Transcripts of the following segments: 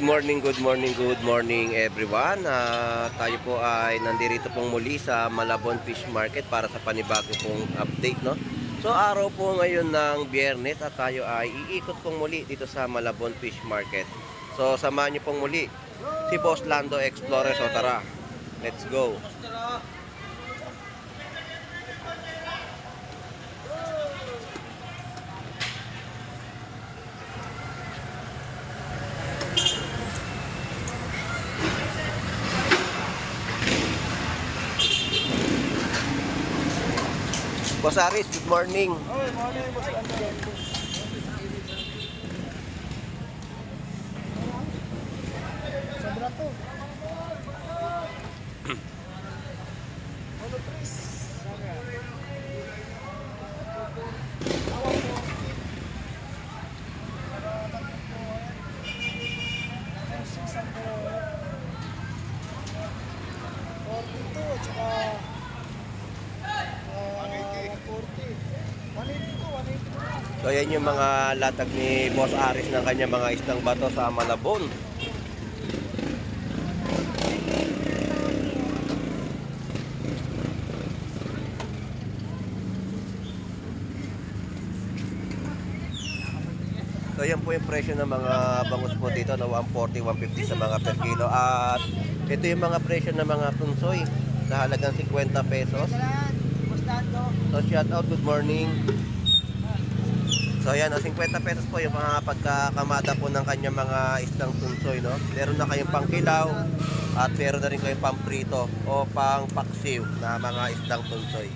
Good morning everyone. Tayo po ay nandito pong muli sa Malabon Fish Market para sa panibago pong update, no? So araw po ngayon ng Biyernes at tayo ay iikot pong muli dito sa Malabon Fish Market. So samahan niyo pong muli si Boss Lando Explorer. So tara, let's go. Boss Aris, good morning. Good morning, Boss Lando. Sobra to. Ano pres? So yan yung mga latag ni Boss Aris ng kanya mga isdang bato sa Malabon. So yan po yung presyo ng mga bangus po dito na 140, 150 sa mga per kilo. At ito yung mga presyo ng mga tunsoy sa halagang 50 pesos. So shout out, good morning. So ayan, 50 pesos po yung mga pagkakamada po ng kanyang mga isdang tunsoy, no? Meron na kayong pangkilaw at meron na rin kayong pamprito o pang paksiw na mga isdang tunsoy.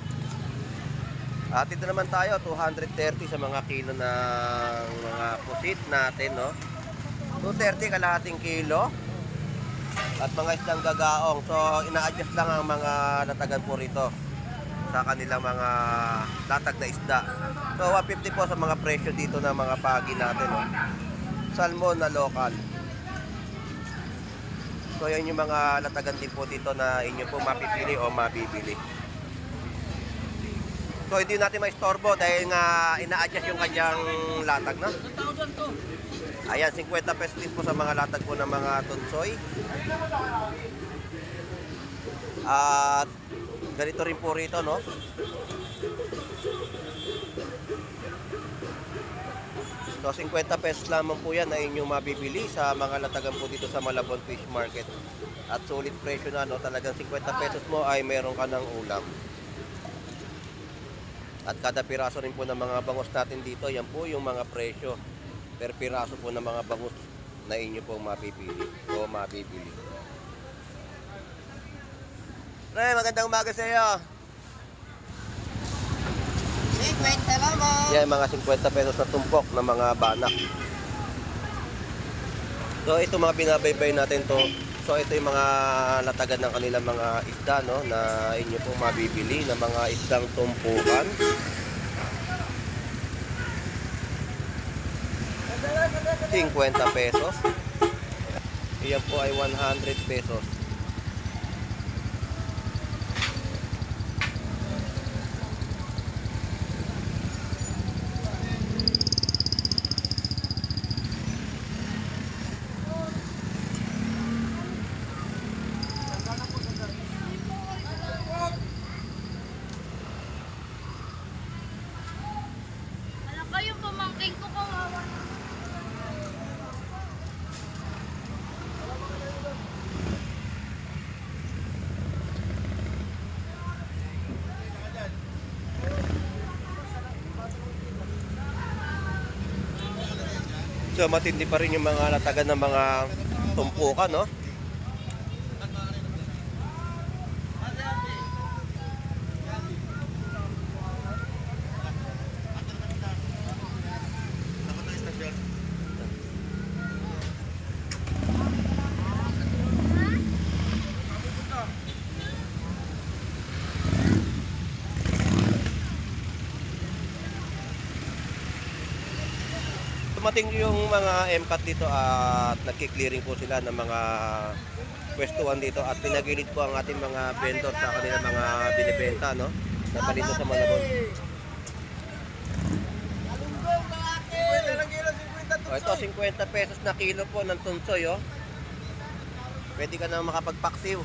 At ito naman tayo, 230 sa mga kilo ng mga pusit natin, no? 230 kalahating kilo. At mga isdang gagaong. So ina-adjust lang ang mga latagan po rito sa kanilang mga latag na isda. So 150 po sa mga presyo dito ng mga pagi natin, no? Salmon na local. So yan yung mga latagan din po dito na inyo po mapipili o mabibili. So hindi natin maistorbo dahil nga ina-adjust yung kanyang latag, na. Ayan, 50 pesos din po sa mga latag po ng mga tunsoy. At ganito rin po rito, no? So 50 pesos lamang po yan na inyong mabibili sa mga latagan po dito sa Malabon Fish Market. At solid presyo na, no? Talagang 50 pesos mo ay meron ka ng ulam. At kada piraso rin po ng mga bangus natin dito, yan po yung mga presyo per piraso po ng mga bangus na inyo po mapipili o mabibili. Pre, magandang umaga sa iyo. 50 lang mo. Yan, mga 50 pesos na tumpok ng mga banak. So ito mga binabaybay natin to. So ito yung mga latagan ng kanilang mga isda, no, na inyo pong mabibili na mga isdang tumpukan. ₱50 pesos. Iyan po ay 100 pesos. Yung pamangking ko kawawa. So matindi pa rin yung mga latagan ng mga tumpukan, no? Dumating yung mga MCAT dito at nagki-clearing po sila ng mga pwestuhan dito at pinagilid po ang ating mga vendor sa kanilang mga binibenta, no? Na palito sa Malabon. Oh, ito 50 pesos na kilo po ng tunsoy, oh. pwede ka na makapagpaksiw.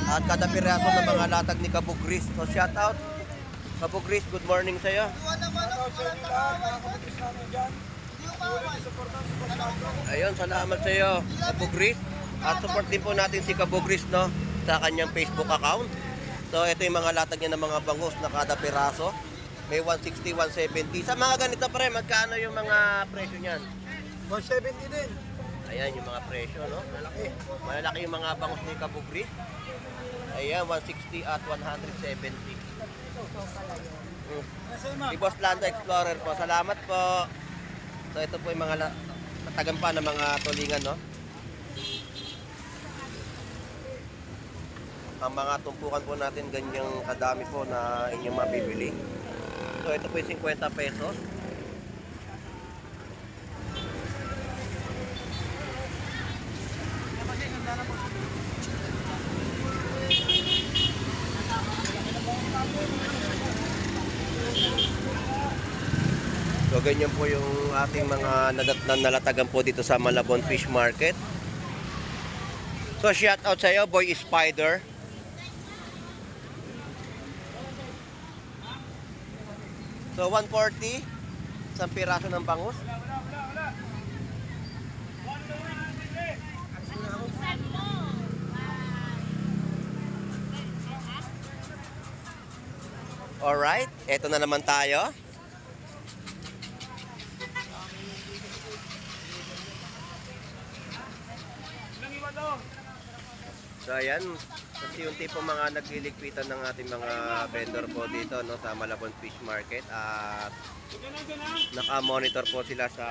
At kada piraso ng mga latag ni Kabugris. So shout out. Kabugris, good morning sa'yo. Ayun, salamat sa'yo, Kabugris. At support din po natin si Kabugris, no, sa kanyang Facebook account. So ito yung mga latag niya ng mga bangus na kada piraso. May 160, 170. Sa mga ganito pre, magkano yung mga presyo niyan? 170 din. Ayan yung mga presyo, no? Malaki. Malaki yung mga bangus ni Kabugris. Ayan, 160 at 170. Si Boss Lando Explorer po. Salamat po. So ito po yung mga tagampa ng mga tulingan, no? Ang mga tumpukan po natin ganyang kadami po na inyong mabibili. So ito po yung 50 pesos. So ganyan po yung ating mga nalatagan po dito sa Malabon Fish Market. So shout out sa iyo, Boy Spider. So 140 isang piraso ng bangus. Alright, eto na naman tayo. So ayan, unti-unti po mga nagliligpitan ng ating mga vendor po dito, no, sa Malabon Fish Market. At naka-monitor po sila sa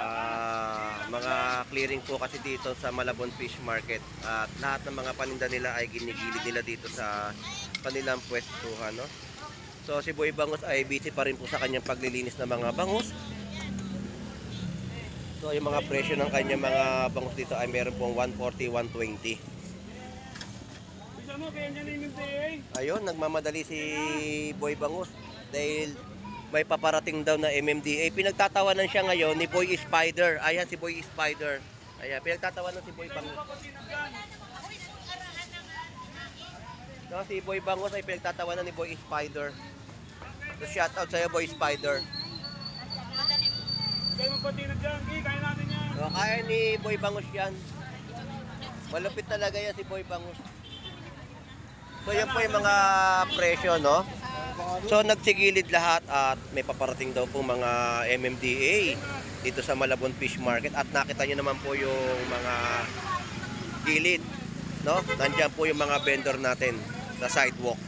mga clearing po kasi dito sa Malabon Fish Market. At lahat ng mga paninda nila ay ginigilid nila dito sa kanilang pwestuhan, no. So si Boy Bangus ay busy pa rin po sa kanyang paglilinis ng mga bangus. So yung mga presyo ng kanyang mga bangus dito ay meron pong 140, 120. Ayun, nagmamadali si Boy Bangus dahil may paparating daw na MMDA. Pinagtatawanan siya ngayon ni Boy Spider. Ayan si Boy Spider. Ayan, pinagtatawanan si Boy Bangus. No, si Boy Bangus ay pinagtatawanan ni Boy Spider. So shout out sa'yo, Boy Spider. Kayo magpatinag dyan, kaya natin yan. So, kaya ni Boy Bangus yan. Malupit talaga yan si Boy Bangus. So yan po yung mga presyo, no? So nagsigilid lahat at may paparating daw po mga MMDA dito sa Malabon Fish Market. At nakita nyo naman po yung mga gilid, no? Nandiyan po yung mga vendor natin sa sidewalk.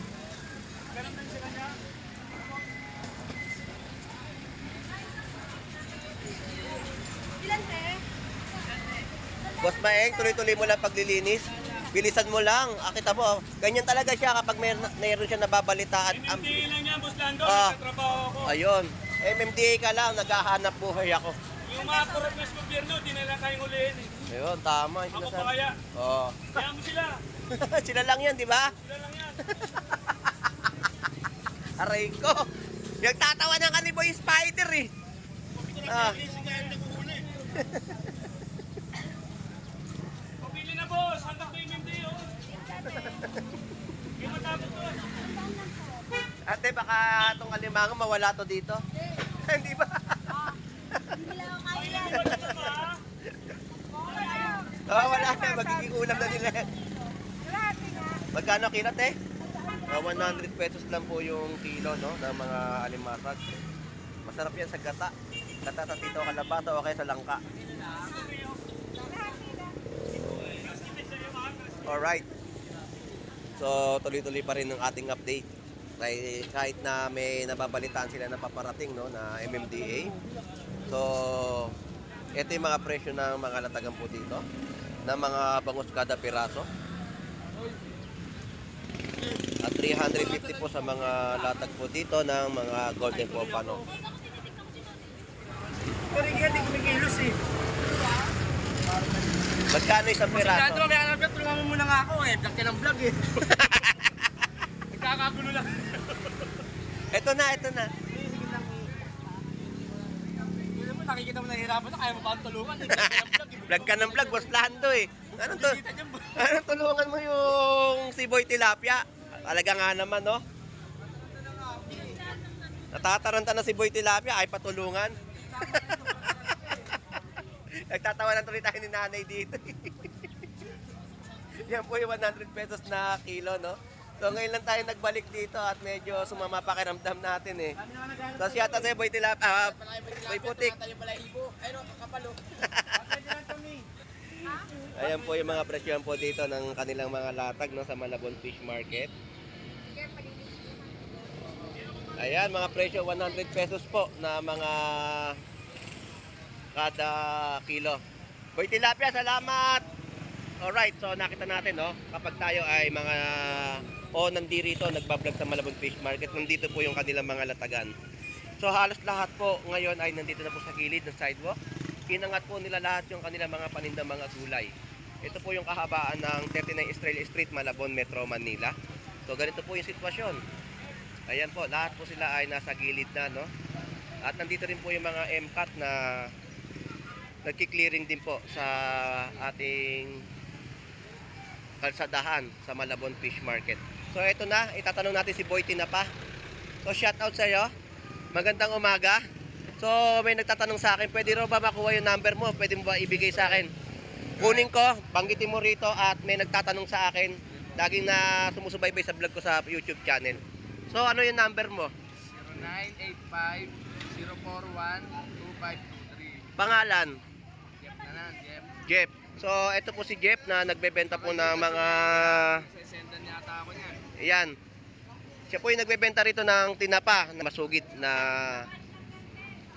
Boss Maeng, tuloy-tuloy mo lang paglilinis. Bilisan mo lang. Akita mo, ganyan talaga siya kapag mayroon siya nababalitaan. MMDA lang yan, Boss Lando. Ah. Nagtatrabaho ako. Ayun. MMDA ka lang, naghahanap buhay ako. Yung mga korap na gobyerno, di na lang kayong ulihin eh. Ayun, tama. Ako pa kaya. Oo. Kaya mo sila. Sila lang yan, di ba? Sila lang yan. Aray ko. Nagtatawanan ka ni Boy Spider eh. Ah. Pabili na, boss. Hanggang ko yung MMDA, oh. Hindi matapos to. Ate, baka itong alimango mawala to dito. Hindi ba? Oh, wala na. Magiging ulam na nila. Magkano kilo, te? 100 pesos lang po yung kilo, no, ng mga alimasag. Masarap yan sa gata. Gata sa tito kalabasa o kaya sa langka. Alright. So, tuloy-tuloy pa rin ang ating update. Kahit na may nababalitaan sila na paparating, no, na MMDA. So, ito yung mga presyo ng mga latagan po dito. Ng mga bangus kada piraso. At 350 po sa mga latag po dito ng mga golden pompano. Pero hindi kumikilos eh. Magkano isang piraso? Sigurado may anak ka, tulungan mo muna nga ako eh. Vlog ka ng vlog eh. Nagkakagulo lang. Ito na, ito na. Sige lang eh. Nakikita mo nahihirapan na, kaya mo pa ang tulungan eh. Vlog ka ng vlog eh. Vlog ka ng vlog, Boss Lando eh. Anong tulungan mo yung si Boy Tilapia? Talaga nga naman, no? Natataranta na si Boy Tilapia, ay patulungan. Nagtatawanan tuloy tayo ni nanay dito. Yan po yung 100 pesos na kilo, no? So ngayon lang tayo nagbalik dito at medyo sumama pakiramdam natin eh. So shout out sa Boy Tilapia, Boy Putik. Ayan po yung mga presyon po dito ng kanilang mga latag, no, sa Malabon Fish Market. Ayan, mga presyo 100 pesos po na mga kada kilo. Boy Tilapia, salamat! Alright, so nakita natin, no, kapag tayo ay mga nandito nagbablog sa Malabon Fish Market, nandito po yung kanilang mga latagan. So halos lahat po ngayon ay nandito na po sa gilid ng sidewalk. Inangat po nila lahat yung kanilang mga panindang mga gulay. Ito po yung kahabaan ng 39 Estrella Street, Malabon, Metro Manila. So ganito po yung sitwasyon. Ayan po, lahat po sila ay nasa gilid na, no? At nandito rin po yung mga MCAT na nagki-clearing din po sa ating kalsadahan sa Malabon Fish Market. So ito na, itatanong natin si Boy Tinapa. So shout out sa iyo. Magandang umaga. So may nagtatanong sa akin, pwede raw ba makuha yung number mo? Pwede mo ba ibigay sa akin? Kunin ko, banggitin mo rito at may nagtatanong sa akin. Laging na sumusubaybay sa vlog ko sa YouTube channel. So ano yung number mo? 0985-041-2523. Pangalan? Jeff na lang, Jeff. Jeff. So ito po si Jeff na nagbebenta po ng mga... Sesendan yata ako niyan. Ayan. Siya po yung nagbebenta rito ng tinapa na masugid na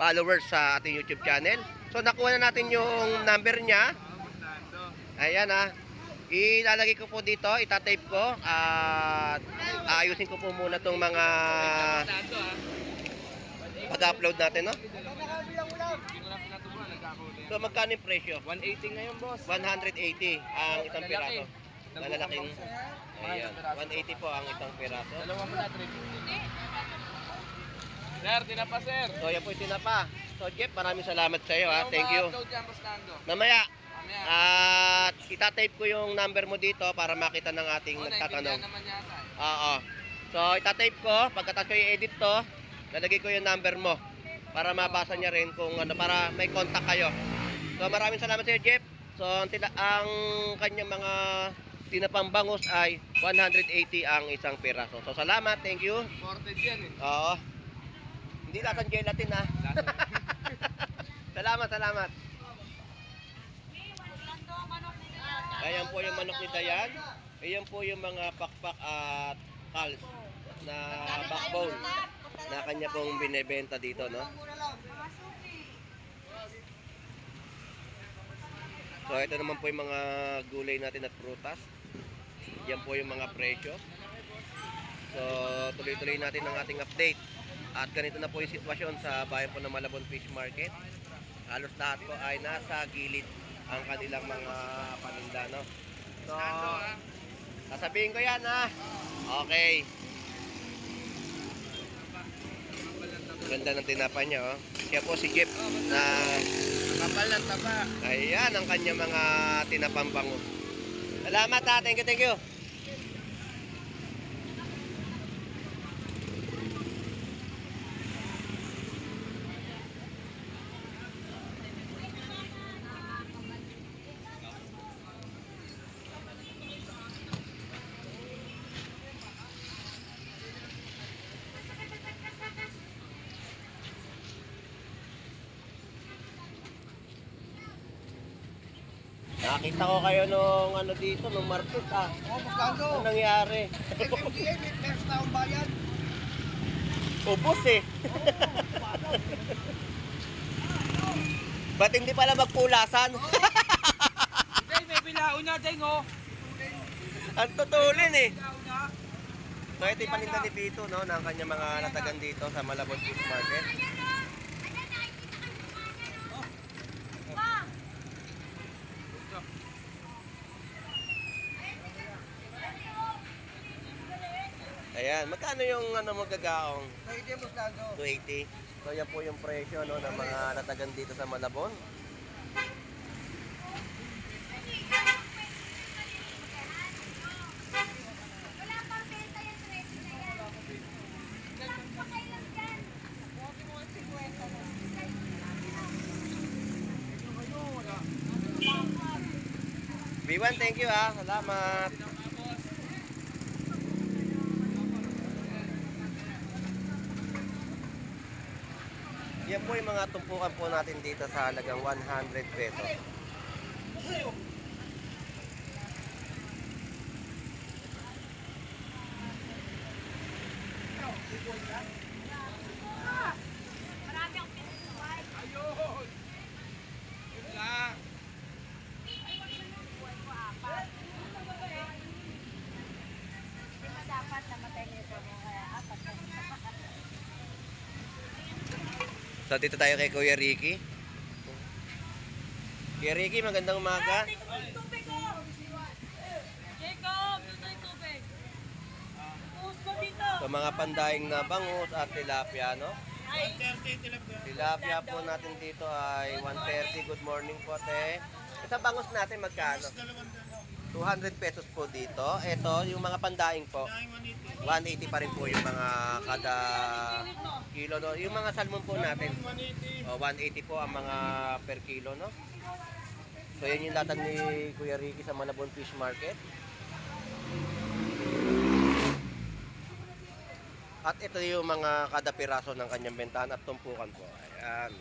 followers sa ating YouTube channel. So nakuha na natin yung number niya. Bustando. Ayan ha. Ilalagay ko po dito, itatape ko at aayusin ko po muna tong mga Bustando ha. pag-upload natin, no? Hindi ko lang pinatubuhan, nagkakuli. So magkano yung presyo? 180 ngayon, boss. 180 ang isang Lalaki. piraso. Malalaking. Ayan, 180 po ang isang piraso. Dalawa mo na, 350. Sir, tinapa sir. So yan po yung tinapa. So Jeff, maraming salamat sa iyo ha. Thank you. Upload yan, Bustando. Mamaya, Mamaya. at itatape ko yung number mo dito para makita ng ating nagtatanong. Naiintindihan naman yata. Oo. So itatape ko, pagkatapos ko i-edit to, lalagay ko yung number mo para mabasa niya rin kung ano, para may contact kayo. So maraming salamat sa iyo, Jeff. So ang kanyang mga tinapang bangus ay 180 ang isang piraso. So salamat, thank you. Imported yan eh. Oo. Hindi lasang gelatin ha. Salamat, salamat. Ayan po yung manok ni Dayan. Ayan po yung mga pakpak at kals na backbone na kanya pong binebenta dito, no? So ito naman po yung mga gulay natin at prutas. Yan po yung mga presyo. So tuloy-tuloy natin ang ating update. At ganito na po yung sitwasyon sa bayan po ng Malabon Fish Market. Halos lahat po ay nasa gilid ang kanilang mga paninda, no? So, sasabihin ko yan ha. Okay. Ganda ng tinapa niya, oh. Siya po si Jeff na Kapal ng taba. ayan ang kanya mga tinapang bangus. Salamat ha. Thank you, thank you. Nakita ko kayo nung ano dito, nung Martes ah. Bustando. Ano nangyari? MMDA, may first taong bayan. Ubus eh. Ba't hindi pala magpulasan? Day, may bilao niya, Day, oh. Ang tutulin eh. Bilao niya. So ito yung paninda ni Pito, no, ng kanya mga natagan dito sa Malabon Fish Market. Ayan, magkano yung ano magagaong? 280, Bustando. 280. So yan po yung presyo, no, ng mga natagan dito sa Malabon. Iwan, thank you ha. Salamat. Yan po yung mga tumpukan po natin dito sa halagang 100 pesos. Marami akong pinasuway. Ayun! Yun lang. Buwan ko apat. Di ba dapat namatay niya sa mga kaya apat kasi. So dito tayo kay Kuya Ricky. Kuya Ricky, magandang umaga. Jacob, dito yung tubig. Puhos ko dito. So mga pandaing na bangus at tilapia, no? 130 tilapia. Tilapia po natin dito ay 130. Good morning po, te. Sa bangus natin magkano? 200 pesos po dito. Ito, yung mga pandaing po, 180 pa rin po yung mga kada kilo, no? Yung mga salmon po natin, 180 po ang mga per kilo, no? So yan yung latag ni Kuya Ricky sa Malabon Fish Market. At ito yung mga kada piraso ng kanyang bentahan at tumpukan po. Ayan.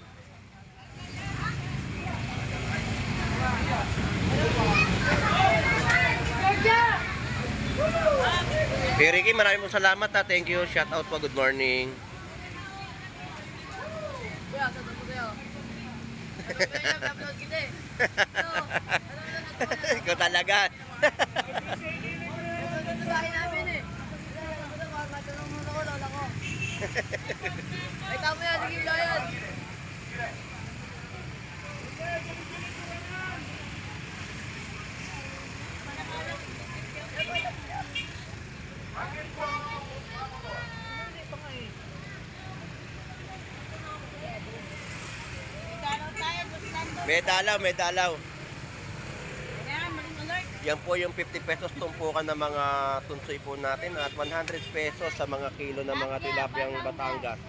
Kuya Ricky, maraming pong salamat ha. Thank you. Shout out po. Good morning. Kuya, sa tapo kayo. Upload kita eh. Ikaw talaga. Bahay namin eh. Matulong mo ako, lola ko. Ay, tama yan. Sige, yan. May dalaw, may dalaw. Ayan, maling alert. Yan po yung 50 pesos tumpukan ng mga tunsoy po natin at 100 pesos sa mga kilo ng mga tilapiyang Batangas.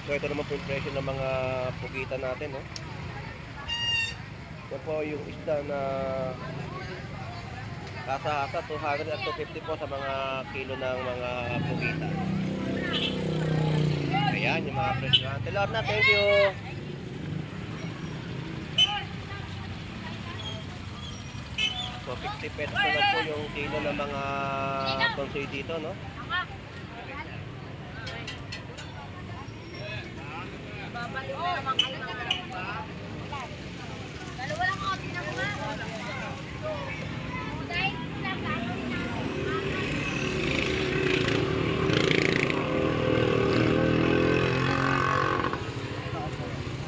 So ito naman po yung presyo ng mga pugita natin. No? Yan po yung isda na kasa-hasa 200 at 250 po sa mga kilo ng mga pugita. Ayan yung mga presyo. Tilor na, thank you! So 50 pesos na po yung kilo ng mga tonsoy dito, no? Babalik na naman kayo ng dalawa lang ako, tinan mo nga. Dahil nagkakaroon na ako.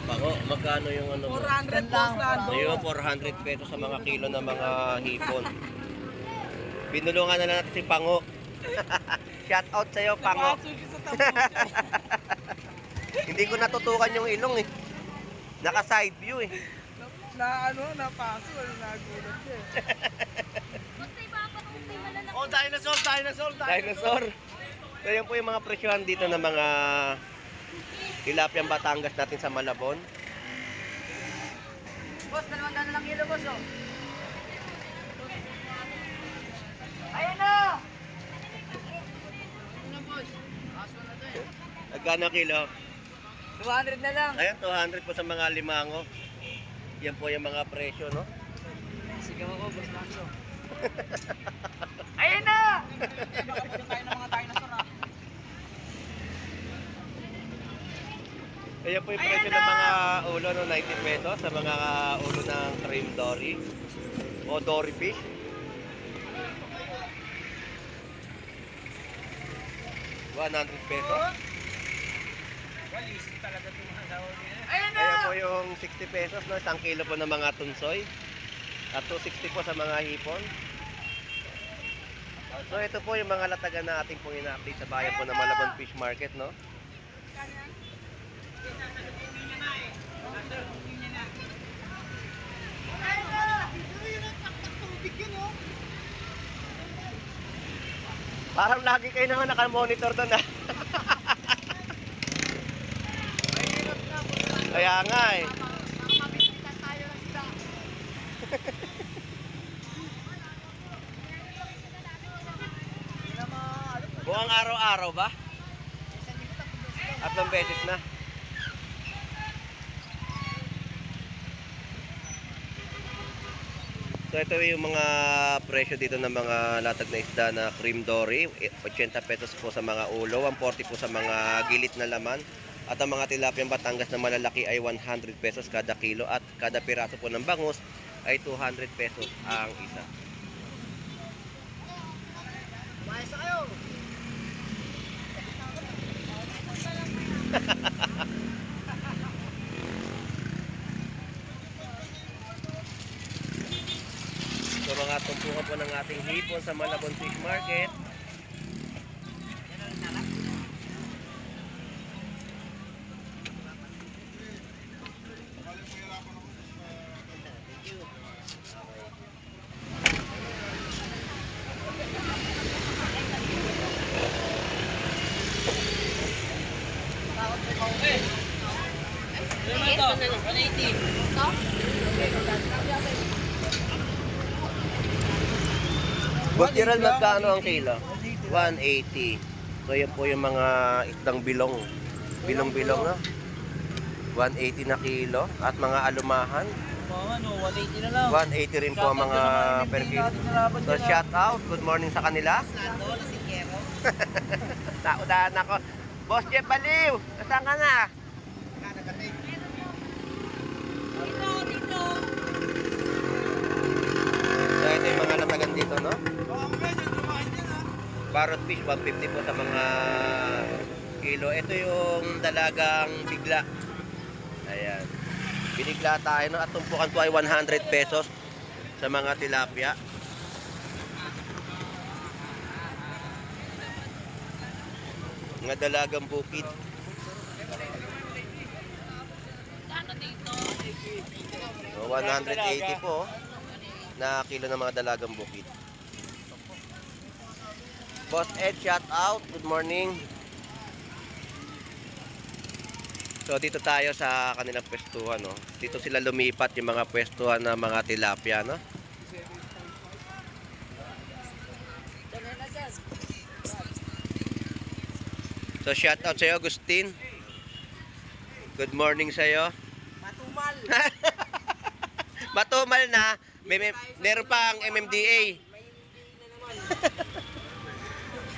Bango, magkano yung ano mo? 400 po sa Ayun, 400 pesos sa mga kilo ng mga hipon. Binulungan na lang natin si Pango. Shout out sa'yo, Pango. sa tapo. Hindi ko natutukan yung ilong eh. Naka side view eh. Napaso, nagulat siya. Ba't sa iba pa kung may malalaki? Oh, dinosaur! Dinosaur. So yan po yung mga presyohan dito ng mga tilapiyang Batangas natin sa Malabon. Boss, 200 na lang kilo, boss, oh. Ayan na! Ayan na, boss. Aso na to eh. Nagkano kilo? 200 na lang. Ayan, 200 po sa mga limango. Yan po yung mga presyo, no? Sigaw ako, boss, Naso. Ayan na! Nakapagod tayo ng mga dinosaur ah. Ayan po yung presyo ng mga ulo, no? 90 pesos sa mga ulo ng cream dory o dory fish. ₱100 pesos. Walis talaga itong mga sawa niya. Ayan na! Ayan po yung 60 pesos, no? 1 kilo po ng mga tunsoy. At 260 po sa mga hipon. So ito po yung mga latagan na ating pong ina-update sa bayan po ng Malabon Fish Market, no? Parang lagi kayo naman naka-monitor doon, ha? Kaya nga, eh. Mukhang araw-araw ba? Tatlong beses na. So ito yung mga presyo dito ng mga latag na isda na cream dory. 80 pesos po sa mga ulo, 140 po sa mga gilit na laman. At ang mga tilapiyang Batangas na malalaki ay 100 pesos kada kilo. At kada piraso po ng bangus ay 200 pesos ang isa. Mayos na kayo. So mga tumpukan po ng ating hipon sa Malabon Fish Market. Ano ito? 180. Boss Gerald, magkano ang kilo? 180. So yan po yung mga isdang bilong. Bilong-bilong, no? 180 na kilo. At mga alumahan, Mga ano, 180 na lang. 180 rin po ang mga per kilo. So shout out, good morning sa kanila. Naudahan ako. Boss Jeff Baliw, nasaan ka na? So ito yung mga latagan dito, no? Parrot fish, 150 po sa mga kilo. Ito yung dalagang bigla. Ayan. Binigla tayo, no? At tumpukan po ay 100 pesos sa mga tilapia. Mga dalagang bukid. So, 180 po na kilo ng mga dalagang bukid. Boss Ed, shout out. Good morning. So dito tayo sa kanilang pwestuhan, no. Dito sila lumipat yung mga pwestuhan ng mga tilapia, no. So shout out sa iyo, Agustin. Good morning sa iyo. Matumal. Matumal na. Meron pang MMDA.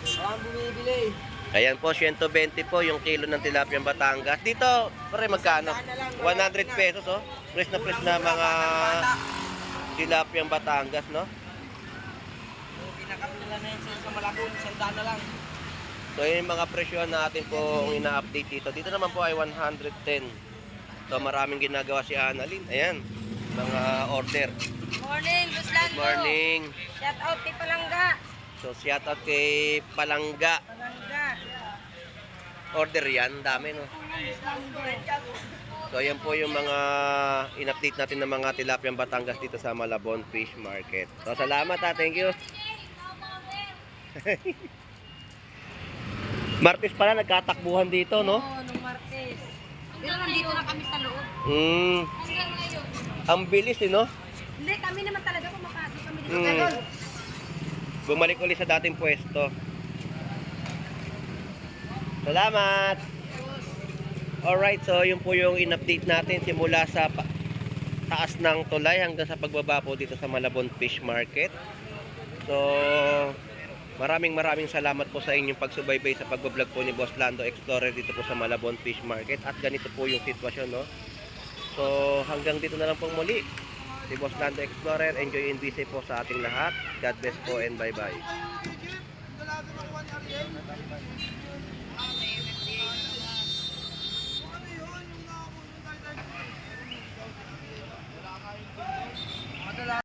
Ang bumibili. Ayan po, 120 po yung kilo ng tilapia Batangas. Dito, pare magkano? 100 pesos, oh. Fresh na mga tilapia Batangas, no? Pinakap nila na yung sa Malabon, sandaan na lang. So, yun yung mga presyo natin po ina-update dito. Dito naman po ay 110. So, maraming ginagawa si Annalyn. Ayan, mga order. Morning, Buslando. Good morning. Shout out kay Palangga. So, shout out kay Palangga. Palangga. Order yan, dami, no? So, yan po yung mga in-update natin ng mga tilapia Batangas dito sa Malabon Fish Market. So, salamat ha. Thank you. Martes pala nagkatakbuhan dito, no? Oo, nung Martes. Pero nandito na kami sa loob. Hanggang ngayon. Ang bilis, eh, no? Hindi, kami naman talaga pumapasok kami dito. Mm. Bumalik ulit sa dating pwesto. Salamat! Alright, so yun po yung in-update natin simula sa taas ng tulay hanggang sa pagbaba po dito sa Malabon Fish Market. So, maraming salamat po sa inyong pagsubaybay sa pagbablog po ni Boss Lando Explorer dito po sa Malabon Fish Market. At ganito po yung sitwasyon, no? So, hanggang dito na lang po muli. Si Boss Lando Explorer, enjoy and be safe po sa ating lahat. God bless po and bye-bye.